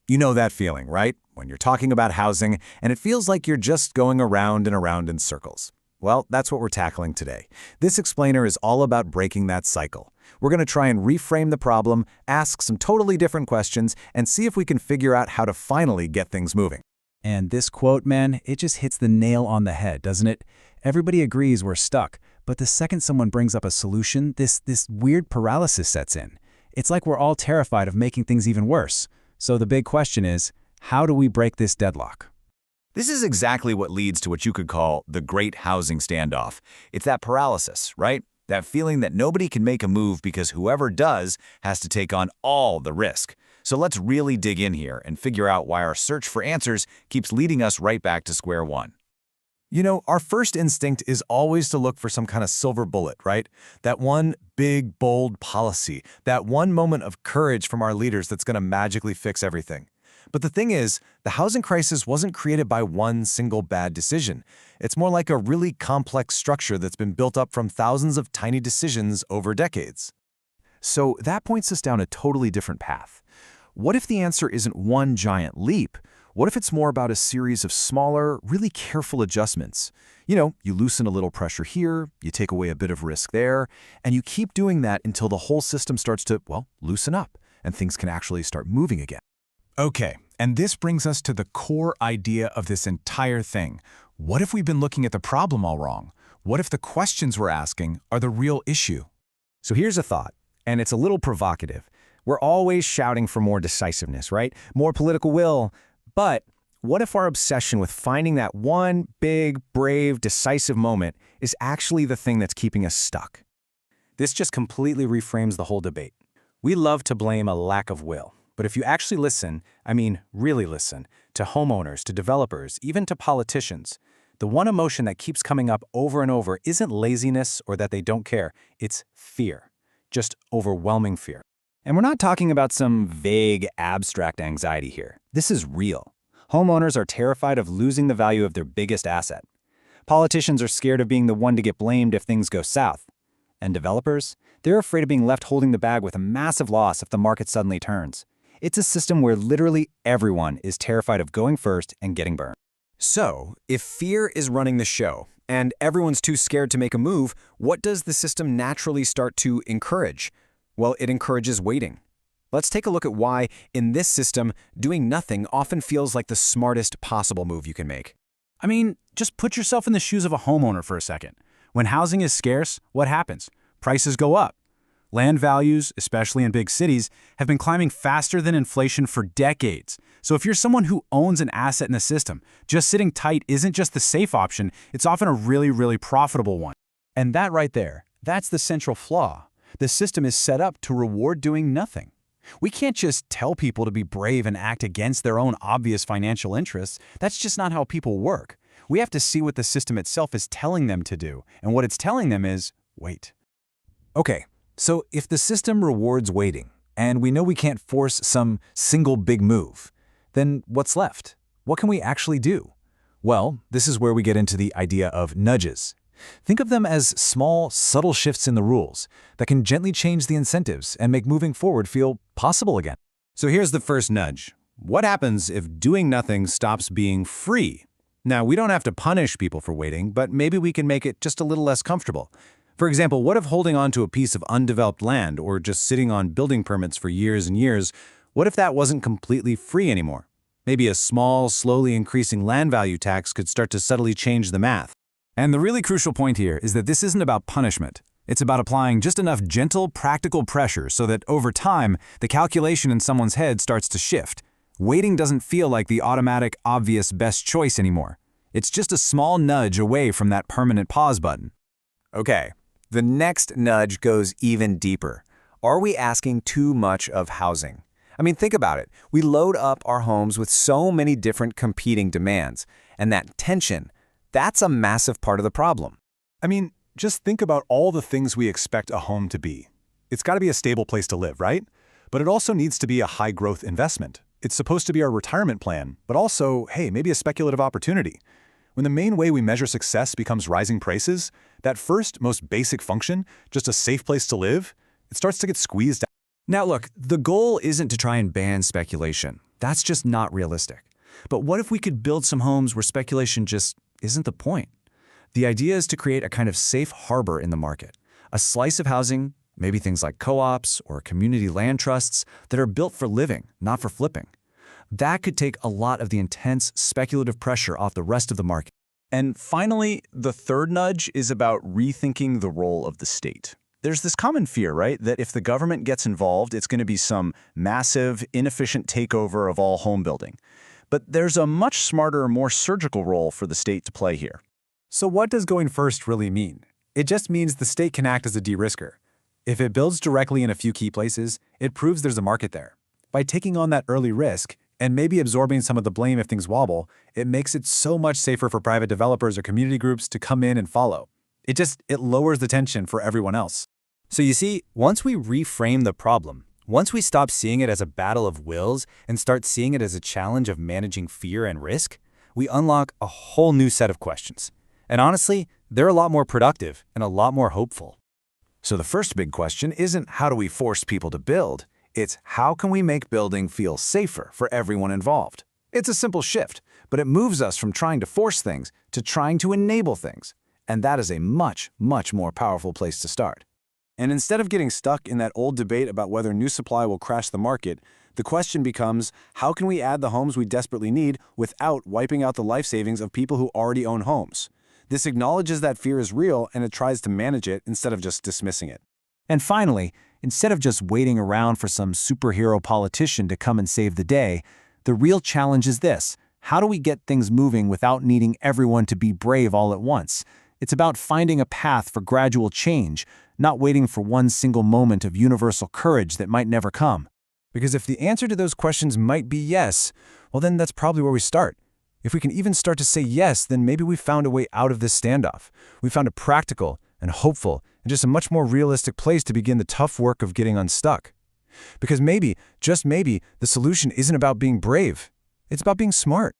You know that feeling, right? When you're talking about housing and it feels like you're just going around and around in circles. Well, that's what we're tackling today. This explainer is all about breaking that cycle. We're going to try and reframe the problem, ask some totally different questions, and see if we can figure out how to finally get things moving. And this quote, man, it just hits the nail on the head, doesn't it? Everybody agrees we're stuck, but the second someone brings up a solution, this weird paralysis sets in. It's like we're all terrified of making things even worse. So the big question is, how do we break this deadlock? This is exactly what leads to what you could call the great housing standoff. It's that paralysis, right? That feeling that nobody can make a move because whoever does has to take on all the risk. So let's really dig in here and figure out why our search for answers keeps leading us right back to square one. You know, our first instinct is always to look for some kind of silver bullet, right? That one big, bold policy, that one moment of courage from our leaders that's going to magically fix everything. But the thing is, the housing crisis wasn't created by one single bad decision. It's more like a really complex structure that's been built up from thousands of tiny decisions over decades. So that points us down a totally different path. What if the answer isn't one giant leap? What if it's more about a series of smaller, really careful adjustments? You know, you loosen a little pressure here, you take away a bit of risk there, and you keep doing that until the whole system starts to, well, loosen up, and things can actually start moving again. Okay, and this brings us to the core idea of this entire thing. What if we've been looking at the problem all wrong? What if the questions we're asking are the real issue? So here's a thought, and it's a little provocative. We're always shouting for more decisiveness, right? More political will. But what if our obsession with finding that one big, brave, decisive moment is actually the thing that's keeping us stuck? This just completely reframes the whole debate. We love to blame a lack of will. But if you actually listen, I mean really listen, to homeowners, to developers, even to politicians, the one emotion that keeps coming up over and over isn't laziness or that they don't care. It's fear. Just overwhelming fear. And we're not talking about some vague, abstract anxiety here. This is real. Homeowners are terrified of losing the value of their biggest asset. Politicians are scared of being the one to get blamed if things go south. And developers? They're afraid of being left holding the bag with a massive loss if the market suddenly turns. It's a system where literally everyone is terrified of going first and getting burned. So, if fear is running the show, and everyone's too scared to make a move, what does the system naturally start to encourage? Well, it encourages waiting. Let's take a look at why, in this system, doing nothing often feels like the smartest possible move you can make. I mean, just put yourself in the shoes of a homeowner for a second. When housing is scarce, what happens? Prices go up. Land values, especially in big cities, have been climbing faster than inflation for decades. So if you're someone who owns an asset in the system, just sitting tight isn't just the safe option, it's often a really, really profitable one. And that right there, that's the central flaw. The system is set up to reward doing nothing. We can't just tell people to be brave and act against their own obvious financial interests. That's just not how people work. We have to see what the system itself is telling them to do, and what it's telling them is, wait. Okay, so if the system rewards waiting, and we know we can't force some single big move, then what's left? What can we actually do? Well, this is where we get into the idea of nudges. Think of them as small, subtle shifts in the rules that can gently change the incentives and make moving forward feel possible again. So here's the first nudge. What happens if doing nothing stops being free? Now, we don't have to punish people for waiting, but maybe we can make it just a little less comfortable. For example, what if holding on to a piece of undeveloped land or just sitting on building permits for years and years, what if that wasn't completely free anymore? Maybe a small, slowly increasing land value tax could start to subtly change the math. And the really crucial point here is that this isn't about punishment. It's about applying just enough gentle, practical pressure so that over time, the calculation in someone's head starts to shift. Waiting doesn't feel like the automatic, obvious best choice anymore. It's just a small nudge away from that permanent pause button. Okay, the next nudge goes even deeper. Are we asking too much of housing? I mean, think about it. We load up our homes with so many different competing demands, and that tension, that's a massive part of the problem. I mean, just think about all the things we expect a home to be. It's got to be a stable place to live, right? But it also needs to be a high-growth investment. It's supposed to be our retirement plan, but also, hey, maybe a speculative opportunity. When the main way we measure success becomes rising prices, that first, most basic function, just a safe place to live, it starts to get squeezed out. Now look, the goal isn't to try and ban speculation. That's just not realistic. But what if we could build some homes where speculation just isn't the point? The idea is to create a kind of safe harbor in the market, a slice of housing, maybe things like co-ops or community land trusts that are built for living, not for flipping. That could take a lot of the intense speculative pressure off the rest of the market. And finally, the third nudge is about rethinking the role of the state. There's this common fear, right, that if the government gets involved, it's going to be some massive, inefficient takeover of all home building. But there's a much smarter, more surgical role for the state to play here. So what does going first really mean? It just means the state can act as a de-risker. If it builds directly in a few key places, it proves there's a market there. By taking on that early risk, and maybe absorbing some of the blame if things wobble, it makes it so much safer for private developers or community groups to come in and follow. It lowers the tension for everyone else. So you see, once we reframe the problem, once we stop seeing it as a battle of wills and start seeing it as a challenge of managing fear and risk, we unlock a whole new set of questions. And honestly, they're a lot more productive and a lot more hopeful. So the first big question isn't how do we force people to build? It's how can we make building feel safer for everyone involved? It's a simple shift, but it moves us from trying to force things to trying to enable things. And that is a much, much more powerful place to start. And instead of getting stuck in that old debate about whether new supply will crash the market, the question becomes, how can we add the homes we desperately need without wiping out the life savings of people who already own homes? This acknowledges that fear is real and it tries to manage it instead of just dismissing it. And finally, instead of just waiting around for some superhero politician to come and save the day, the real challenge is this: how do we get things moving without needing everyone to be brave all at once? It's about finding a path for gradual change, not waiting for one single moment of universal courage that might never come. Because if the answer to those questions might be yes, well then that's probably where we start. If we can even start to say yes, then maybe we found a way out of this standoff. We found a practical and hopeful and just a much more realistic place to begin the tough work of getting unstuck. Because maybe, just maybe, the solution isn't about being brave. It's about being smart.